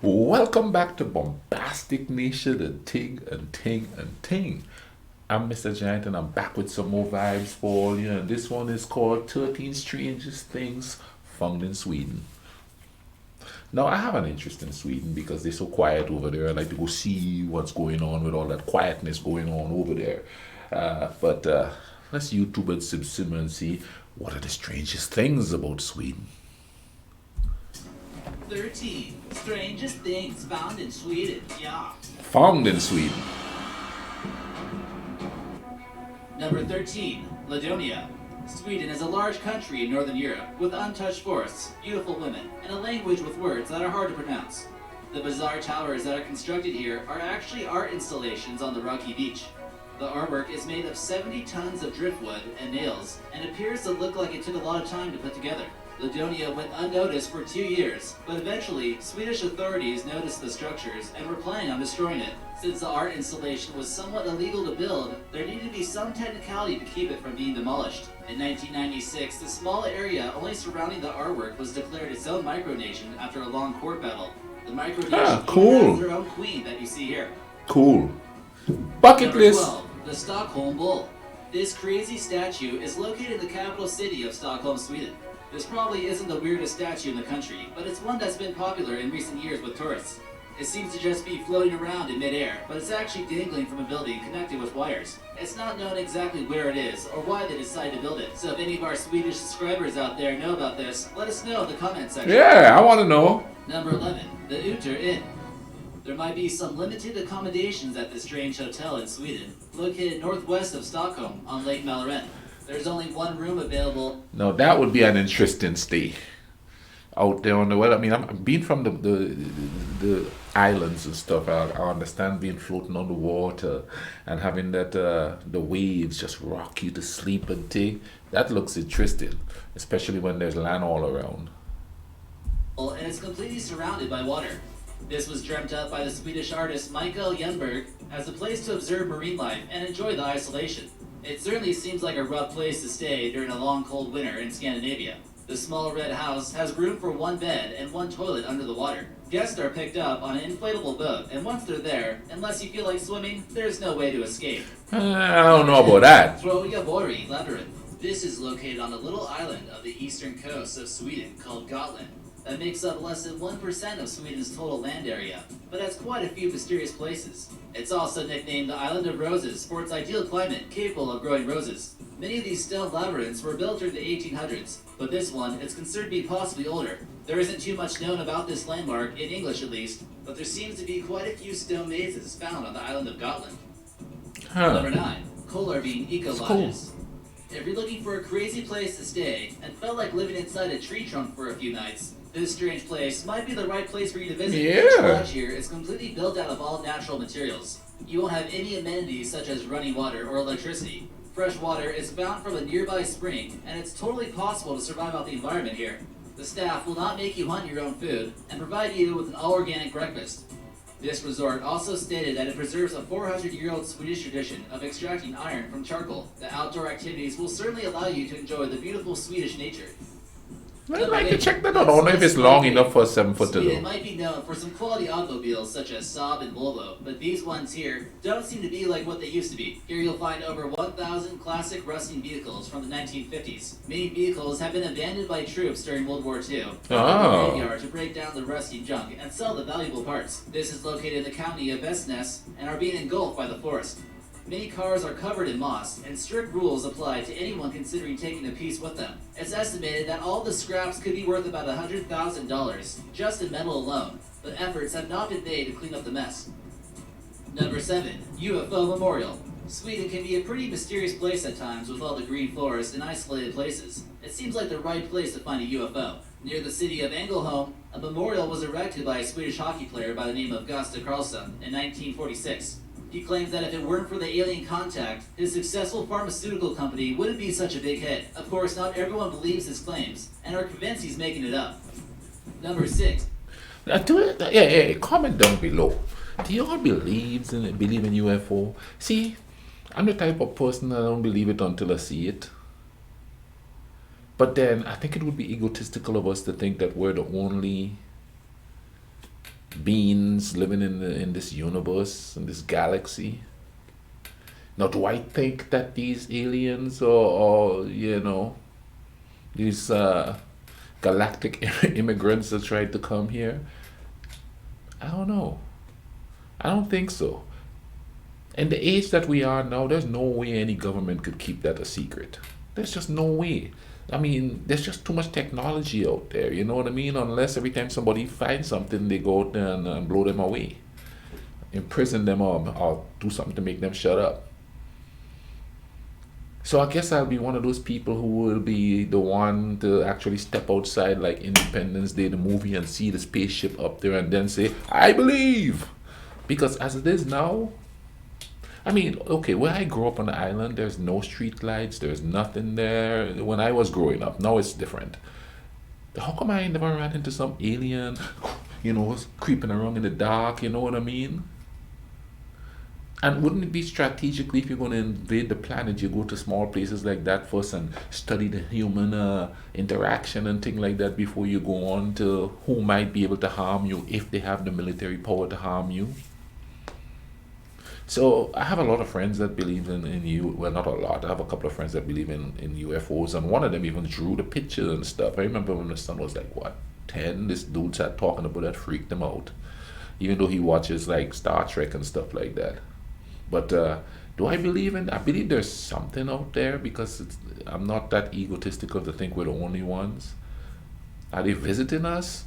Welcome back to Bombastic Nation and Ting and Ting and Ting. I'm Mr. Giant and I'm back with some more vibes for you. And this one is called 13 Strangest Things Found in Sweden. Now, I have an interest in Sweden because they're so quiet over there. I like to go see what's going on with all that quietness going on over there. But let's YouTube and simmer and see what are the strangest things about Sweden. 13. Strangest things found in Sweden. Yeah. Found in Sweden. Number 13. Lidonia. Sweden is a large country in northern Europe with untouched forests, beautiful women, and a language with words that are hard to pronounce. The bizarre towers that are constructed here are actually art installations on the rocky beach. The artwork is made of 70 tons of driftwood and nails and appears to look like it took a lot of time to put together. Lidonia went unnoticed for 2 years, but eventually Swedish authorities noticed the structures and were planning on destroying it. Since the art installation was somewhat illegal to build, there needed to be some technicality to keep it from being demolished. In 1996, the small area only surrounding the artwork was declared its own micronation after a long court battle. The micronation cool. has their own queen that you see here. Cool. Bucket Number list. 12, the Stockholm Bull. This crazy statue is located in the capital city of Stockholm, Sweden. This probably isn't the weirdest statue in the country, but it's one that's been popular in recent years with tourists. It seems to just be floating around in midair, but it's actually dangling from a building connected with wires. It's not known exactly where it is or why they decided to build it, so if any of our Swedish subscribers out there know about this, let us know in the comment section. Yeah, I want to know. Number 11, the Uter Inn. There might be some limited accommodations at this strange hotel in Sweden, located northwest of Stockholm on Lake Mälaren. There's only one room available. Now that would be an interesting stay out there on the well. I mean, I'm being from the islands and stuff. I understand being floating on the water and having that the waves just rock you to sleep and thing. That looks interesting, especially when there's land all around. And it's completely surrounded by water. This was dreamt up by the Swedish artist Michael Jernberg as a place to observe marine life and enjoy the isolation. It certainly seems like a rough place to stay during a long cold winter in Scandinavia. The small red house has room for one bed and one toilet under the water. Guests are picked up on an inflatable boat, and once they're there, unless you feel like swimming, there's no way to escape. I don't know about that. Fröjabori Labyrinth. This is located on a little island of the eastern coast of Sweden called Gotland. That makes up less than 1% of Sweden's total land area, but has quite a few mysterious places. It's also nicknamed the Island of Roses for its ideal climate capable of growing roses. Many of these stone labyrinths were built during the 1800s, but this one is considered to be possibly older. There isn't too much known about this landmark, in English at least, but there seems to be quite a few stone mazes found on the island of Gotland. Number 9. Kolarvin Eco Lodges. If you're looking for a crazy place to stay and felt like living inside a tree trunk for a few nights, this strange place might be the right place for you to visit. Each lodge here is completely built out of all natural materials. You won't have any amenities such as running water or electricity. Fresh water is found from a nearby spring, and it's totally possible to survive out the environment here. The staff will not make you hunt your own food and provide you with an all-organic breakfast. This resort also stated that it preserves a 400-year-old Swedish tradition of extracting iron from charcoal. The outdoor activities will certainly allow you to enjoy the beautiful Swedish nature. I'd like to check that out. I don't know if it's long enough for 7 foot to Sweden do. might be known for some quality automobiles such as Saab and Volvo, but these ones here don't seem to be like what they used to be. Here you'll find over 1,000 classic rusting vehicles from the 1950s. Many vehicles have been abandoned by troops during World War II. Oh. Graveyard to break down the rusting junk and sell the valuable parts. This is located in the county of Vestnes and are being engulfed by the forest. Many cars are covered in moss, and strict rules apply to anyone considering taking a piece with them. It's estimated that all the scraps could be worth about $100,000, just in metal alone, but efforts have not been made to clean up the mess. Number 7. UFO Memorial. Sweden can be a pretty mysterious place at times with all the green forests and isolated places. It seems like the right place to find a UFO. Near the city of Ängelholm, a memorial was erected by a Swedish hockey player by the name of Gösta Karlsson in 1946. He claims that if it weren't for the alien contact, his successful pharmaceutical company wouldn't be such a big hit. Of course, not everyone believes his claims, and are convinced he's making it up. Number 6. Comment down below. Do you all believe in UFO? See, I'm the type of person that I don't believe it until I see it. But then I think it would be egotistical of us to think that we're the only beings living in this universe, in this galaxy. Now, do I think that these aliens or these galactic immigrants that tried to come here? I don't know. I don't think so. In the age that we are now, there's no way any government could keep that a secret. There's just no way. I mean, there's just too much technology out there, you know what I mean? Unless every time somebody finds something, they go out there and blow them away, imprison them, or do something to make them shut up. So I guess I'll be one of those people who will be the one to actually step outside like Independence Day, the movie, and see the spaceship up there and then say, I believe. Because as it is now, I mean, okay, where I grew up on the island, there's no street lights, there's nothing there. When I was growing up, now it's different. How come I never ran into some alien, creeping around in the dark, you know what I mean? And wouldn't it be strategically, if you're going to invade the planet, you go to small places like that first and study the human interaction and things like that before you go on to who might be able to harm you if they have the military power to harm you? So I have a lot of friends that believe in you. Well, not a lot. I have a couple of friends that believe in UFOs, and one of them even drew the pictures and stuff. I remember when the son was like, what, 10? This dude sat talking about that, freaked him out. Even though he watches like Star Trek and stuff like that. But do I believe in? I believe there's something out there because I'm not that egotistical to think we're the only ones. Are they visiting us?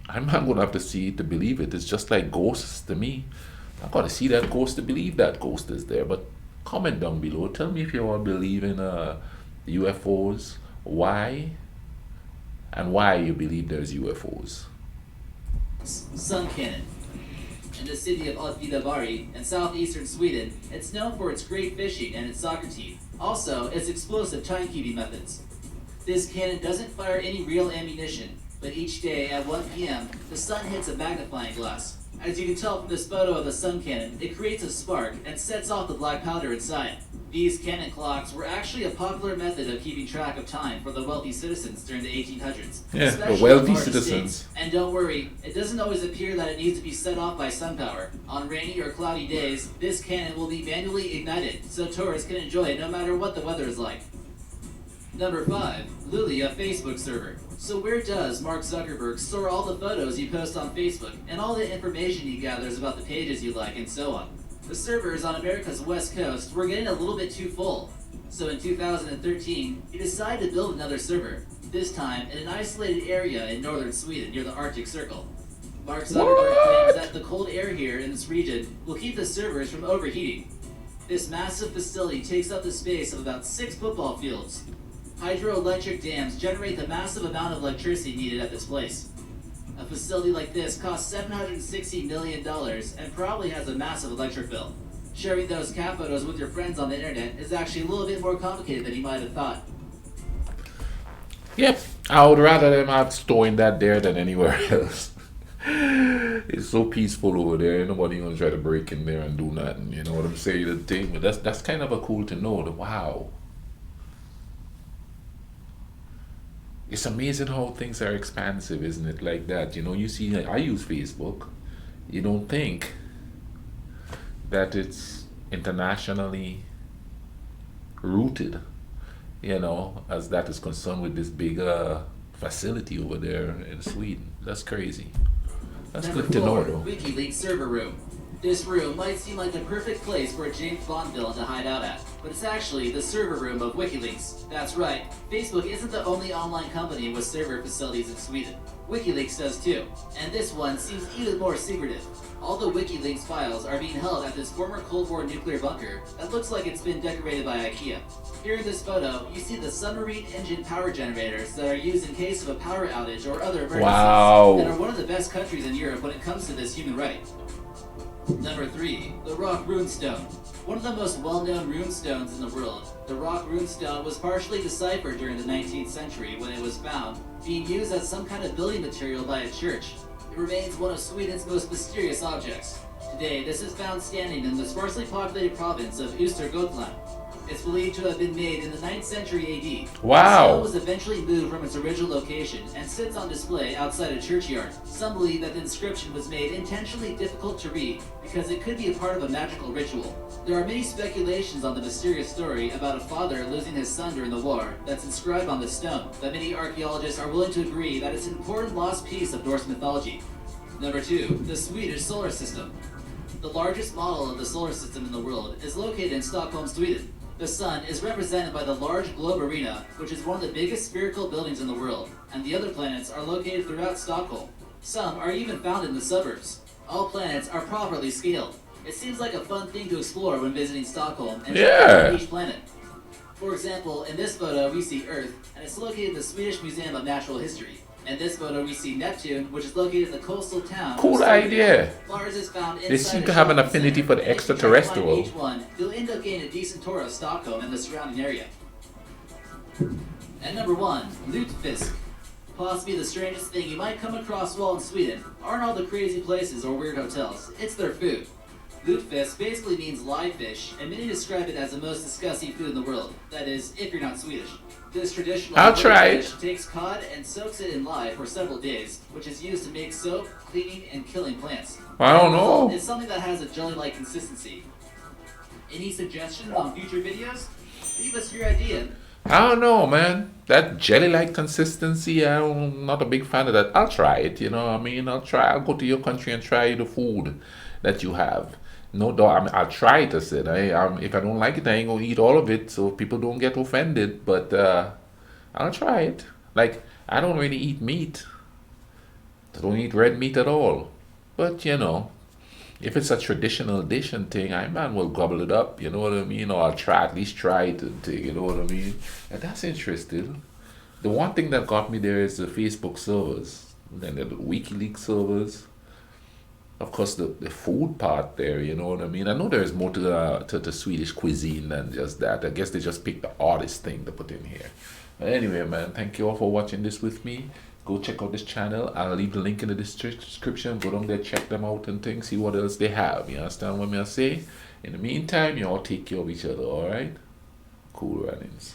I'm not going to have to see it to believe it. It's just like ghosts to me. I've got to see that ghost to believe that ghost is there. But comment down below. Tell me if you all believe in UFOs, why, and why you believe there's UFOs. Sun Cannon. In the city of Åtvidaberg in southeastern Sweden, it's known for its great fishing and its soccer team. Also, its explosive timekeeping methods. This cannon doesn't fire any real ammunition, but each day at 1 p.m., the sun hits a magnifying glass. As you can tell from this photo of the sun cannon, it creates a spark and sets off the black powder inside. These cannon clocks were actually a popular method of keeping track of time for the wealthy citizens during the 1800s. Yeah, the wealthy citizens. States. And don't worry, it doesn't always appear that it needs to be set off by sun power. On rainy or cloudy days, this cannon will be manually ignited, so tourists can enjoy it no matter what the weather is like. Number 5. Lidonia Facebook server. So where does Mark Zuckerberg store all the photos you post on Facebook and all the information he gathers about the pages you like and so on? The servers on America's west coast were getting a little bit too full. So in 2013, he decided to build another server, this time in an isolated area in northern Sweden near the Arctic Circle. Mark Zuckerberg claims that the cold air here in this region will keep the servers from overheating. This massive facility takes up the space of about 6 football fields. Hydroelectric dams generate the massive amount of electricity needed at this place. A facility like this costs $760 million and probably has a massive electric bill. Sharing those cat photos with your friends on the internet is actually a little bit more complicated than you might have thought. Yep, I would rather them have storing that there than anywhere else. It's so peaceful over there. Nobody gonna try to break in there and do nothing. You know what I'm saying? The thing, but that's kind of a cool to know. Wow. It's amazing how things are expansive, isn't it? Like that, you see, I use Facebook. You don't think that it's internationally rooted, as that is concerned with this big facility over there in Sweden. That's crazy. That's Number good to know, 4, though. WikiLeaks server room. This room might seem like the perfect place for a James Bond villain to hide out at, but it's actually the server room of WikiLeaks. That's right, Facebook isn't the only online company with server facilities in Sweden. WikiLeaks does too, and this one seems even more secretive. All the WikiLeaks files are being held at this former Cold War nuclear bunker that looks like it's been decorated by IKEA. Here in this photo, you see the submarine engine power generators that are used in case of a power outage or other emergencies, and are one of the best countries in Europe when it comes to this human right. Number 3. The Rock Runestone. One of the most well-known runestones in the world, the Rock Runestone was partially deciphered during the 19th century when it was found, being used as some kind of building material by a church. It remains one of Sweden's most mysterious objects. Today, this is found standing in the sparsely populated province of Östergötland. It's believed to have been made in the 9th century AD. The Wow. stone was eventually moved from its original location and sits on display outside a churchyard. Some believe that the inscription was made intentionally difficult to read because it could be a part of a magical ritual. There are many speculations on the mysterious story about a father losing his son during the war that's inscribed on the stone, but many archaeologists are willing to agree that it's an important lost piece of Norse mythology. Number 2. The Swedish solar system. The largest model of the solar system in the world is located in Stockholm, Sweden. The sun is represented by the large globe arena, which is one of the biggest spherical buildings in the world, and the other planets are located throughout Stockholm. Some are even found in the suburbs. All planets are properly scaled. It seems like a fun thing to explore when visiting Stockholm and check out each planet. For example, in this photo we see Earth, and it's located in the Swedish Museum of Natural History. In this photo we see Neptune, which is located in the coastal town. Cool idea. Mars is found inside They seem to have an affinity for the extraterrestrial. Each one, you'll end up getting a decent tour of Stockholm and the surrounding area. And number 1, Lutefisk. Possibly the strangest thing you might come across while in Sweden aren't all the crazy places or weird hotels, it's their food. Lutefisk basically means live fish, and many describe it as the most disgusting food in the world. That is, if you're not Swedish. This traditional fish takes cod and soaks it in lye for several days, which is used to make soap, cleaning, and killing plants. I don't know. It's something that has a jelly-like consistency. Any suggestions on future videos? Leave us your idea. I don't know, man. That jelly-like consistency, I'm not a big fan of that. I'll try it, you know what I mean? I'll go to your country and try the food that you have. No doubt, I mean, I'll try it, I said. If I don't like it, I ain't gonna eat all of it, so people don't get offended. But I'll try it. Like, I don't really eat meat. I don't eat red meat at all. But, you know, if it's a traditional dish and thing, I man will gobble it up, you know what I mean? Or I'll at least try it and thing, you know what I mean? And that's interesting. The one thing that got me there is the Facebook servers, then the WikiLeaks servers. Of course, the food part there, you know what I mean? I know there's more to Swedish cuisine than just that. I guess they just picked the oddest thing to put in here. But anyway, man, thank you all for watching this with me. Go check out this channel. I'll leave the link in the description. Go down there, check them out and things, see what else they have. You understand what I say? In the meantime, you all take care of each other, alright? Cool runnings.